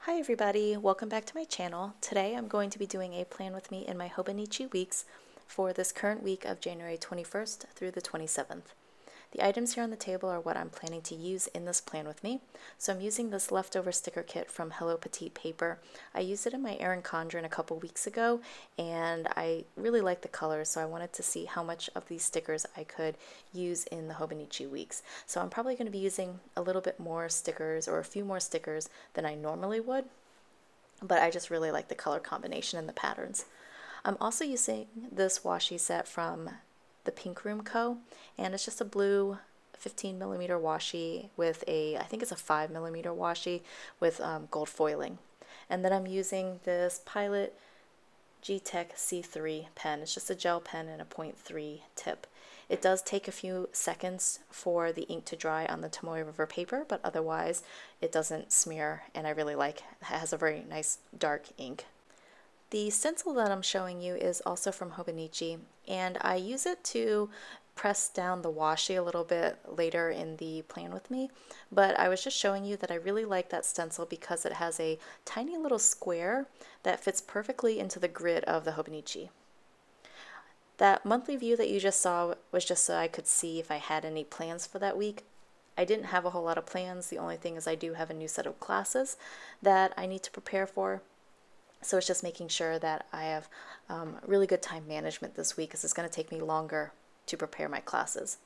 Hi everybody, welcome back to my channel. Today I'm going to be doing a plan with me in my Hobonichi weeks for this current week of January 21st through the 27th. The items here on the table are what I'm planning to use in this plan with me. So I'm using this leftover sticker kit from Hello Petite Paper. I used it in my Erin Condren a couple weeks ago and I really like the colors, so I wanted to see how much of these stickers I could use in the Hobonichi weeks. So I'm probably going to be using a little bit more stickers or a few more stickers than I normally would, but I just really like the color combination and the patterns. I'm also using this washi set from the Pink Room Co. and it's just a blue 15mm washi with I think it's a 5mm washi with gold foiling. And then I'm using this Pilot G-Tech C3 pen. It's just a gel pen and a 0.3 tip. It does take a few seconds for the ink to dry on the Tomoe River paper, but otherwise it doesn't smear, and I really like it. It has a very nice dark ink. The stencil that I'm showing you is also from Hobonichi, and I use it to press down the washi a little bit later in the plan with me, but I was just showing you that I really like that stencil because it has a tiny little square that fits perfectly into the grid of the Hobonichi. That monthly view that you just saw was just so I could see if I had any plans for that week. I didn't have a whole lot of plans. The only thing is I do have a new set of classes that I need to prepare for. So it's just making sure that I have really good time management this week because it's going to take me longer to prepare my classes.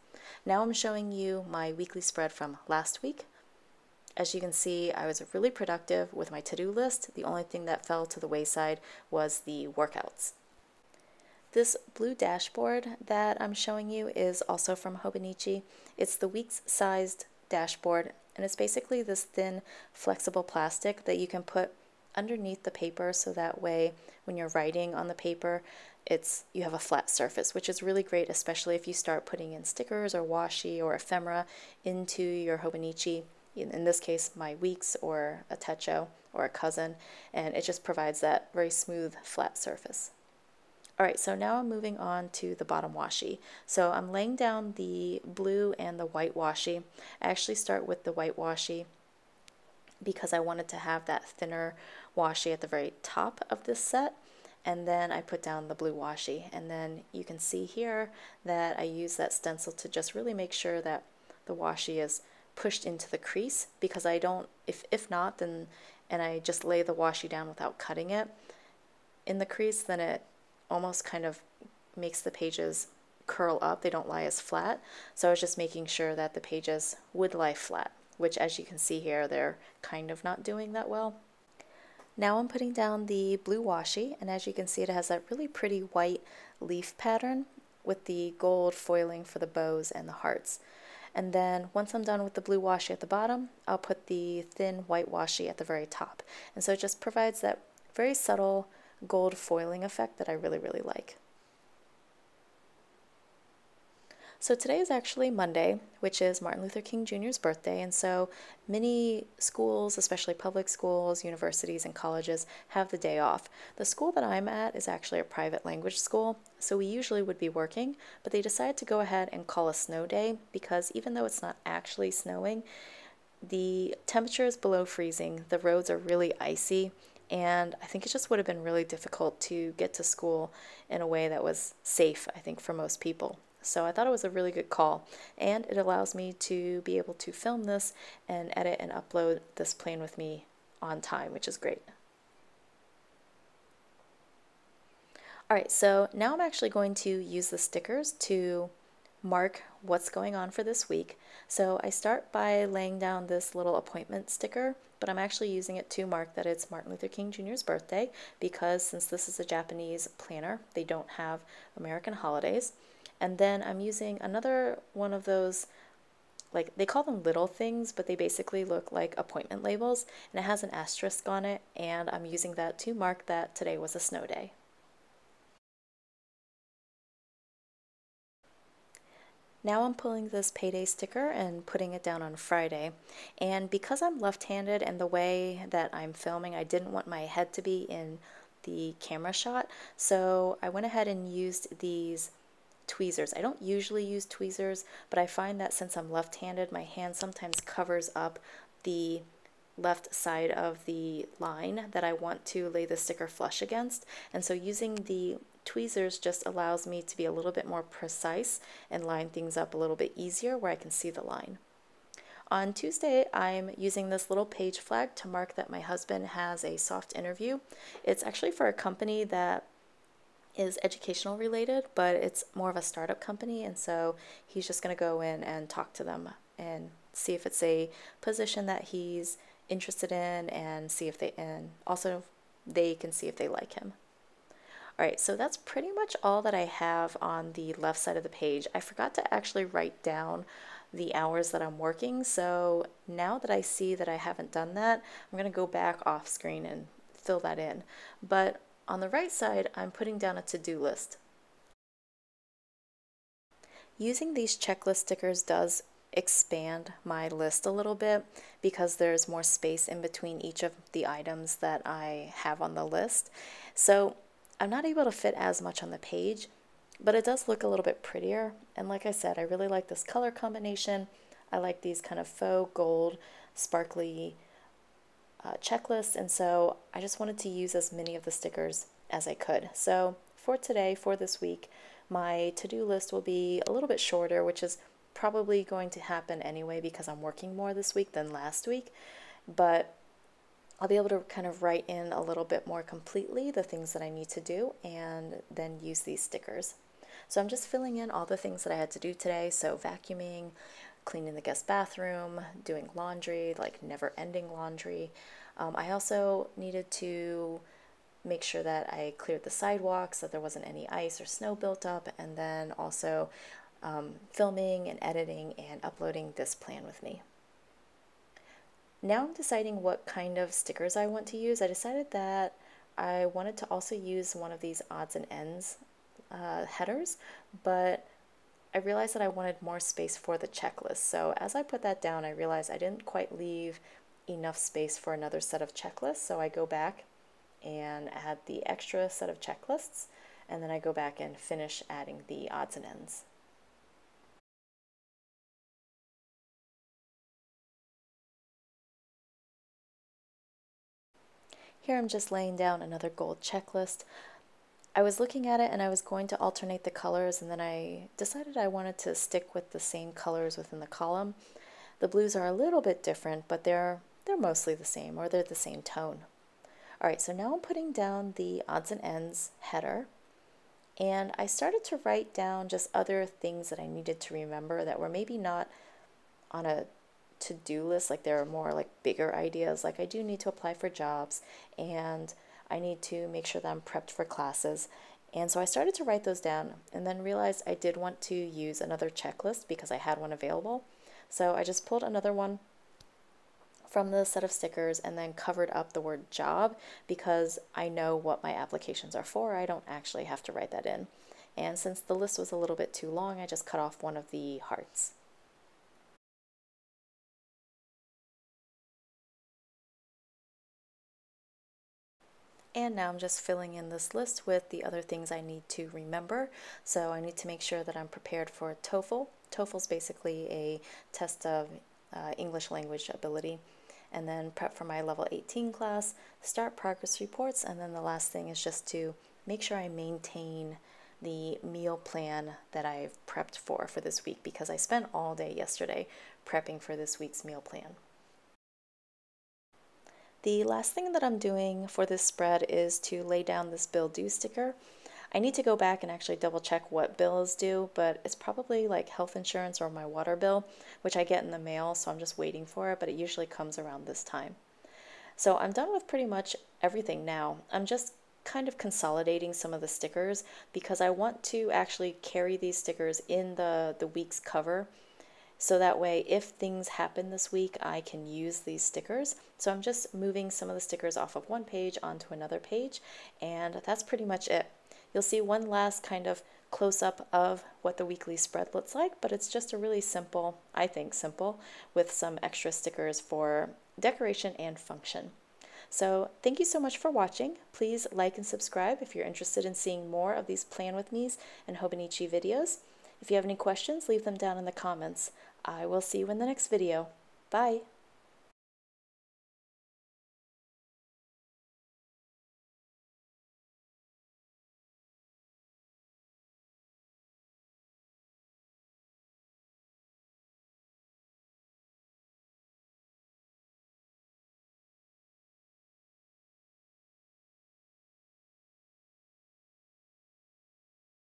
Now I'm showing you my weekly spread from last week. As you can see, I was really productive with my to-do list. The only thing that fell to the wayside was the workouts. This blue dashboard that I'm showing you is also from Hobonichi. It's the week's sized dashboard, and it's basically this thin, flexible plastic that you can put underneath the paper so that way when you're writing on the paper you have a flat surface, which is really great, especially if you start putting in stickers or washi or ephemera into your Hobonichi, in this case my weeks or a techo or a cousin, and it just provides that very smooth flat surface. Alright, so now I'm moving on to the bottom washi. So I'm laying down the blue and the white washi. I actually start with the white washi because I wanted to have that thinner washi at the very top of this set, and then I put down the blue washi, and then you can see here that I use that stencil to just really make sure that the washi is pushed into the crease, because I don't, if not, then, and I just lay the washi down without cutting it in the crease, then it almost kind of makes the pages curl up. They don't lie as flat, so I was just making sure that the pages would lie flat, which as you can see here, they're kind of not doing that well. Now I'm putting down the blue washi, and as you can see, it has that really pretty white leaf pattern with the gold foiling for the bows and the hearts. And then once I'm done with the blue washi at the bottom, I'll put the thin white washi at the very top. And so it just provides that very subtle gold foiling effect that I really, really like. So today is actually Monday, which is Martin Luther King Jr.'s birthday, and so many schools, especially public schools, universities, and colleges, have the day off. The school that I'm at is actually a private language school, so we usually would be working, but they decided to go ahead and call a snow day because even though it's not actually snowing, the temperature is below freezing, the roads are really icy, and I think it just would have been really difficult to get to school in a way that was safe, I think, for most people. So I thought it was a really good call, and it allows me to be able to film this and edit and upload this plan with me on time, which is great. Alright, so now I'm actually going to use the stickers to mark what's going on for this week. So I start by laying down this little appointment sticker, but I'm actually using it to mark that it's Martin Luther King Jr.'s birthday, because since this is a Japanese planner, they don't have American holidays. And then I'm using another one of those, like, they call them little things, but they basically look like appointment labels, and it has an asterisk on it, and I'm using that to mark that today was a snow day. Now I'm pulling this payday sticker and putting it down on Friday, and because I'm left-handed and the way that I'm filming, I didn't want my head to be in the camera shot, so I went ahead and used these tweezers. I don't usually use tweezers, but I find that since I'm left-handed, my hand sometimes covers up the left side of the line that I want to lay the sticker flush against, and so using the tweezers just allows me to be a little bit more precise and line things up a little bit easier where I can see the line. On Tuesday, I'm using this little page flag to mark that my husband has a soft interview. It's actually for a company that is educational related, but it's more of a startup company, and so he's just going to go in and talk to them and see if it's a position that he's interested in, and see if they, and also they can see if they like him. Alright, so that's pretty much all that I have on the left side of the page. I forgot to actually write down the hours that I'm working, so now that I see that I haven't done that, I'm going to go back off screen and fill that in. But on the right side, I'm putting down a to-do list. Using these checklist stickers does expand my list a little bit because there's more space in between each of the items that I have on the list. So I'm not able to fit as much on the page, but it does look a little bit prettier. And like I said, I really like this color combination. I like these kind of faux gold sparkly checklists, and so I just wanted to use as many of the stickers as I could. So for today, for this week, my to-do list will be a little bit shorter, which is probably going to happen anyway because I'm working more this week than last week, but I'll be able to kind of write in a little bit more completely the things that I need to do and then use these stickers. So I'm just filling in all the things that I had to do today, so vacuuming, cleaning the guest bathroom, doing laundry, like never-ending laundry. I also needed to make sure that I cleared the sidewalks so there wasn't any ice or snow built up, and then also filming and editing and uploading this plan with me. Now I'm deciding what kind of stickers I want to use. I decided that I wanted to also use one of these odds and ends headers, but I realized that I wanted more space for the checklist. So as I put that down, I realized I didn't quite leave enough space for another set of checklists. So I go back and add the extra set of checklists, and then I go back and finish adding the odds and ends. Here I'm just laying down another gold checklist. I was looking at it and I was going to alternate the colors, and then I decided I wanted to stick with the same colors within the column. The blues are a little bit different, but they're mostly the same, or they're the same tone. Alright, so now I'm putting down the odds and ends header, and I started to write down just other things that I needed to remember that were maybe not on a to-do list, like there are more like bigger ideas, like I do need to apply for jobs, and I need to make sure that I'm prepped for classes. And so I started to write those down, and then realized I did want to use another checklist because I had one available. So I just pulled another one from the set of stickers and then covered up the word job because I know what my applications are for. I don't actually have to write that in. And since the list was a little bit too long, I just cut off one of the hearts. And now I'm just filling in this list with the other things I need to remember. So I need to make sure that I'm prepared for TOEFL. TOEFL is basically a test of English language ability. And then prep for my level 18 class, start progress reports, and then the last thing is just to make sure I maintain the meal plan that I've prepped for this week, because I spent all day yesterday prepping for this week's meal plan. The last thing that I'm doing for this spread is to lay down this bill due sticker. I need to go back and actually double check what bill is due, but it's probably like health insurance or my water bill, which I get in the mail, so I'm just waiting for it, but it usually comes around this time. So I'm done with pretty much everything now. I'm just kind of consolidating some of the stickers because I want to actually carry these stickers in the week's cover. So that way, if things happen this week, I can use these stickers. So I'm just moving some of the stickers off of one page onto another page, and that's pretty much it. You'll see one last kind of close-up of what the weekly spread looks like, but it's just a really simple, I think simple, with some extra stickers for decoration and function. So thank you so much for watching. Please like and subscribe if you're interested in seeing more of these Plan With Me's and Hobonichi videos. If you have any questions, leave them down in the comments. I will see you in the next video. Bye!